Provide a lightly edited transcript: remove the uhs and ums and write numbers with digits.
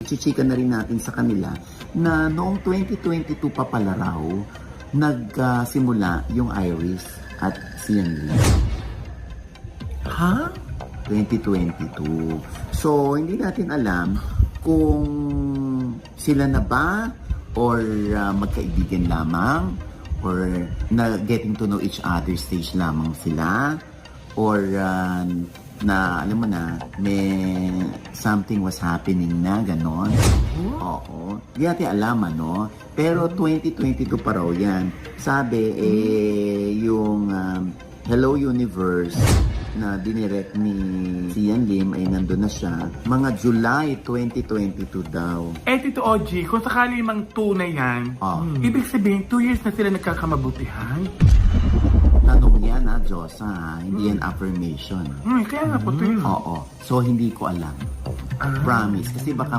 ichichika na rin natin sa kanila na noong 2022 pa pala raw, nagsimula yung Iris at Sian Lee. Ha? 2022. So, hindi natin alam kung sila na ba or magkaibigan lamang or na getting to know each other stage lamang sila or na alam mo na may something was happening na ganon. Oo. Hindi natin alam ano. Pero 2022 pa raw yan. Sabi yung Hello Universe na dinirect ni Sian Lim ay nandun na siya. Mga July 2022 daw. Tito OG, kung sakali mang tunay yan, ibig sabihin 2 years na sila nagkakamabutihan? Tanong yan Diyosa hindi yan affirmation. Kaya nga po, 2 years. Oo. So hindi ko alam. Promise. Kasi baka